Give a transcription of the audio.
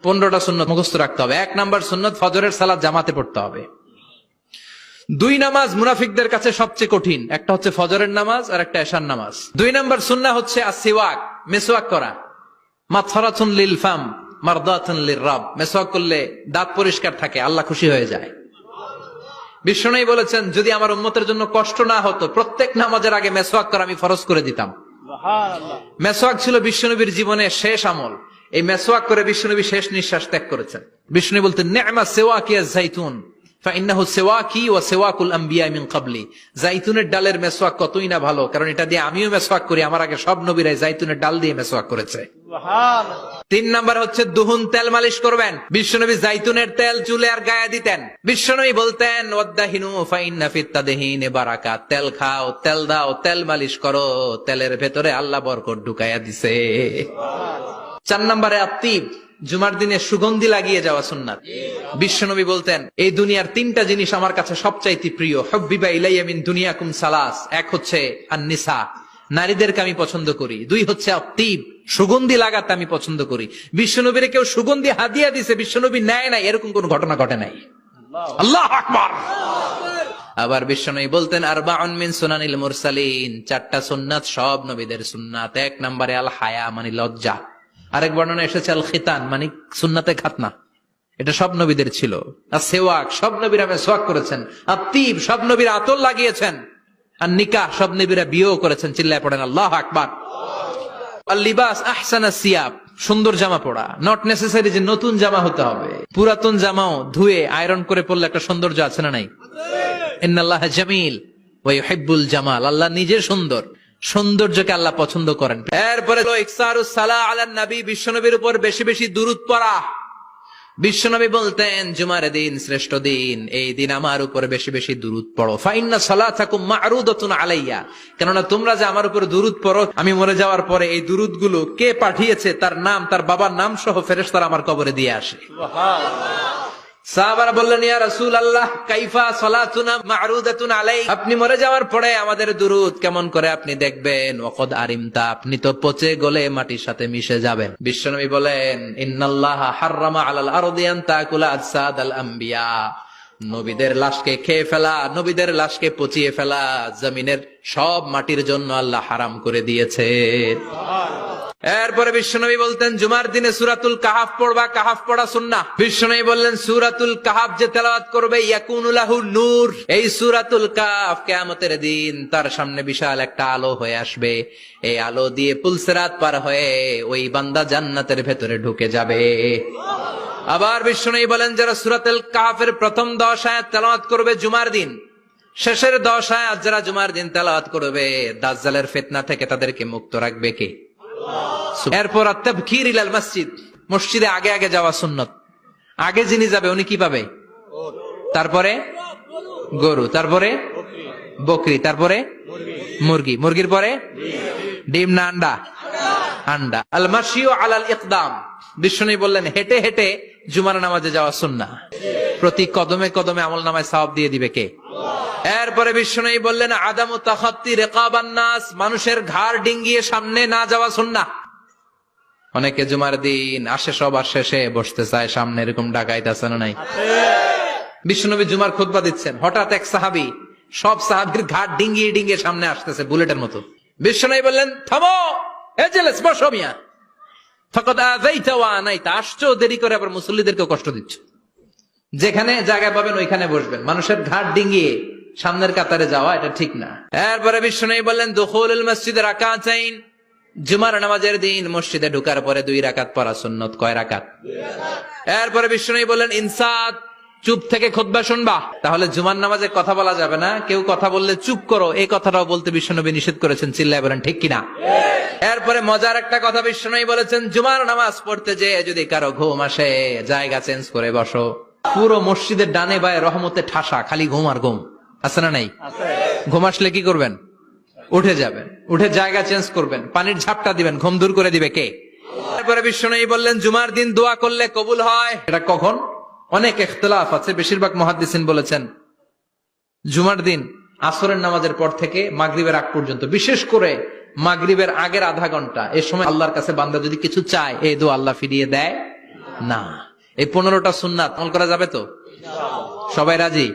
15টা সুন্নত মুখস্থ রাখতে হবে। 1 নাম্বার সুন্নত ফজরের সালাত জামাতে পড়তে হবে। 2 নামাজ মুনাফিকদের কাছে সবচেয়ে কঠিন, একটা হচ্ছে ফজরের নামাজ আর একটা এশার নামাজ। 2 নাম্বার সুন্নাহ হচ্ছে আসওয়াক, মেসওয়াক করা। মাতফারাতুন লিল ফাম মারদাতুন লিররাব, মেসওয়াক করলে দাঁত পরিষ্কার থাকে, আল্লাহ খুশি হয়ে যায়। বিশ্বনবী বলেছেন যদি আমার উম্মতের জন্য কষ্ট না হতো প্রত্যেক নামাজের আগে মেসওয়াক করা আমি ফরজ করে দিতাম। মেসওয়াক ছিল বিশ্বনবীর জীবনের শেষ আমল। এই মেসওয়াক করে বিশ্বনবী শেষ নিঃশ্বাস ত্যাগ করেছেন। বিশ্বনবী বলতেন নি'মা সিওয়াকিয়াজ যাইতুন ফাইন্নাহু সিওয়াকি ওয়া সিওয়াকুল আমবিয়া মিন ক্বাবলি। যাইতুনের ডালের মেসওয়াক কতই না ভালো, কারণ এটা দিয়ে আমিও মেসওয়াক করি, আমার আগে সব নবীরাই যাইতুনের ডাল দিয়ে মেসওয়াক করেছে। সুবহানাল্লাহ। 3 নাম্বার হচ্ছে দুহুন, তেল মালিশ করবেন। বিশ্বনবী যাইতুনের তেল চুলে আর গায়ে দিতেন। বিশ্বনবী বলতেন ওয়াদাহিনু ফাইন্না ফিত তাদহিনি বারাকাত, তেল খাও, তেল দাও, তেল মালিশ করো, তেলের ভেতরে আল্লাহ বরকত ঢুকাইয়া দিছে। সুবহানাল্লাহ। 4 নম্বরে আত্তিব, জুমার দিনে সুগন্ধি লাগিয়ে যাওয়া সুন্নাত। বিশ্বনবী বলতেন এই দুনিয়ার 3টা জিনিস আমার কাছে সবচাইতে প্রিয়। হুব্বিবা ইলাইয়া মিন দুনিয়াকুম সালাস, এক হচ্ছে আন-নিসা, নারীদেরকে আমি পছন্দ করি। 2 হচ্ছে আত্তিব, সুগন্ধি লাগাতে আমি পছন্দ করি। বিশ্বনবীরে কেউ সুগন্ধি হাদিয়া দিছে, বিশ্বনবী নেয় নাই, এরকম কোন ঘটনা ঘটে নাই। আল্লাহু আকবার। আবার বিশ্বনবী বলতেন আরবাউন মিন সুনানিল মুরসালিন, 4টা সুন্নাত সব নবীদের সুন্নাত। 1 নম্বরে আল হায়া মানে লজ্জা। আরেক বর্ণনা এসেছে আল খিতান মানে সুন্নাতে খাতনা, এটা সব নবীদের ছিল। আর সেওয়াক, সব নবীরা মেসওয়াক করেছেন। আত্তিব, সব নবীরা আতর লাগিয়েছেন। আর নিকাহ, সব নবীরা বিয়েও করেছেন। চিল্লায় পড়েন আল্লাহু আকবার। আল লিবাস আহসানাস সিয়াব, সুন্দর জামা পরা, নট নেসেসারি যে নতুন জামা হতে হবে। পুরাতন জামাও ধুয়ে আয়রন করে পরলে একটা সৌন্দর্য আছে না নাই? ইন্নাল্লাহা জামিল ওয়া ইউহিব্বুল জামাল, আল্লাহ নিজে সুন্দর, সৌন্দর্যকে আল্লাহ পছন্দ করেন। এরপরে ইকসারুস সালাহ আলান নবী, বিশ্বনবীর উপর বেশি বেশি দুরূদ পড়া। বিশ্বনবী বলতেন জুমার দিন শ্রেষ্ঠ দিন, এই দিন আমার উপর বেশি বেশি দুরূদ পড়ো। ফাইন্না সালাতাকুম মা'রুদাতুন আলাইয়া, কেননা তোমরা যে আমার উপর দুরূদ পড়ো, আমি মরে যাওয়ার পরে এই দুরূদ গুলো কে পাঠিয়েছে তার নাম, তার বাবার নাম সহ ফেরেশতারা আমার কবরে দিয়ে আসে। সুবহানাল্লাহ। সাহাবারা বললেন ইয়া রাসূলুল্লাহ কাইফা সালাতুনা মা'রুদাতুন আলাইক, আপনি মরে যাওয়ার পরে আমাদের দুরূদ কেমন করে আপনি দেখবেন? ওয়াকাদ আরিমতা, আপনি তো পচে গলে মাটির সাথে মিশে যাবেন। বিশ্বনবী বলেন ইন্নাল্লাহা হাররামা আলাল আরদি আন তাকুলা আজসাদাল আম্বিয়া, নবীদের লাশকে খেয়ে ফেলা, নবীদের লাশকে পচিয়ে ফেলা জমিনের সব মাটির জন্য আল্লাহ হারাম করে দিয়েছে। এরপরে বিশ্বনবী বলতেন জুমার দিনে সূরাতুল কাহাফ পড়বা, কাহাফ পড়া সুন্নাহ। বিশ্বনবী বললেন সূরাতুল কাহাফ যে তেলাওয়াত করবে ইয়াকুনু লাহু নূর, এই সূরাতুল কাহাফ কিয়ামতের দিন তার সামনে বিশাল একটা আলো হয়ে আসবে। এই আলো দিয়ে পুলসিরাত পার হয়ে ওই বান্দা জান্নাতের ভেতরে ঢুকে যাবে। আবার বিশ্বনবী বলেন যারা সূরাতুল কাহাফের প্রথম 10 আয়াত তেলাওয়াত করবে জুমার দিন, শেষের 10 আয়াত যারা জুমার দিন তেলাওয়াত করবে, দাজ্জালের ফিতনা থেকে তাদেরকে মুক্ত রাখবে কে? এরপর আত-তাবকির ইলাল মসজিদ, মসজিদে আগে আগে যাওয়া সুন্নত। আগে যিনি যাবে উনি কি পাবে? তারপরে গরু, তারপরে বকরি, তারপরে মুরগি, মুরগির পরে ডিম না আন্ডা? আন্ডা। আল মাশিউ আলাল ইকদাম, বিশ্বনবী বললেন হেঁটে হেঁটে জুমার নামাজে যাওয়া সুন্নাহ। প্রতি কদমে কদমে আমলনামায় সওয়াব দিয়ে দিবে কে? এরপরে বিশ্বনবী বললেন আদামু তাখাত্তি রিকাবান নাস, মানুষের ঘাড় ডিঙ্গিয়ে সামনে না যাওয়া সুন্নাহ। অনেকে জুমার দিন আসে সবার শেষে বসতে চায় সামনে, এরকম ডাকাইত আছে না নাই? বিশ্বনবী জুমার খুতবা দিচ্ছেন, হঠাৎ এক সাহাবী সব সাহাবীর ঘাড় ডিঙ্গিয়ে ডিঙ্গিয়ে সামনে আসতেছে বুলেটের মতো। বিশ্বনবী বললেন থামো, এজেলেস বসো মিয়া, ফাকাদ আযাইতা ওয়া আনাইতা, আসছো দেরি করে আবার মুসল্লিদেরকে কষ্ট দিচ্ছ। যেখানে জায়গা পাবেন ওইখানে বসবেন, মানুষের ঘাট ডিঙ্গিয়ে সামনের কাতারে যাওয়া এটা ঠিক না। এরপরে বিশ্বনবী বললেন দুখুলুল মসজিদে রাকাতাইন, জুমার নামাজের দিন মসজিদে ঢোকার পরে 2 রাকাত পড়া সুন্নত। কয় রাকাত? 2 রাকাত। এরপরে বিশ্বনবী বললেন ইনসাত, চুপ থেকে খুতবা শুনবা। তাহলে জুমার নামাজে কথা বলা যাবে না, কেউ কথা বললে চুপ করো, এই কথাটাও বলতে বিশ্বনবী নিষেধ করেছেন। চিল্লায় বলেন ঠিক কিনা? এরপরে মজার একটা কথা বিশ্বনবী বলেছেন জুমার নামাজ পড়তে যেয়ে যদি কারো ঘুম আসে জায়গা চেঞ্জ করে বসো। পুরো মসজিদের ডানে বায়ে রহমতে ঠাসা, খালি ঘুম আর ঘুম, আছে না নাই? ঘুম আসলে কি করবেন? উঠে যাবেন, উঠে জায়গা চেঞ্জ করবেন, পানির ঝাপটা দিবেন, ঘুম দূর করে দিবে কে? তারপরে বিশ্বনবী বললেন জুমার দিন দোয়া করলে কবুল হয়। এটা কখন? অনেক ইখতিলাফ আছে, বেশিরভাগ মুহাদ্দিসিন বলেছেন জুমার দিন আসরের নামাজের পর থেকে মাগরিবের আগ পর্যন্ত, বিশেষ করে মাগরিবের আগের আধা ঘন্টা, এই সময় আল্লাহর কাছে বান্দা যদি কিছু চায় এই দোয়া আল্লাহ ফিরিয়ে দেয় না। এই 15টা সুন্নাত আমল করা যাবে তো? সবাই রাজি?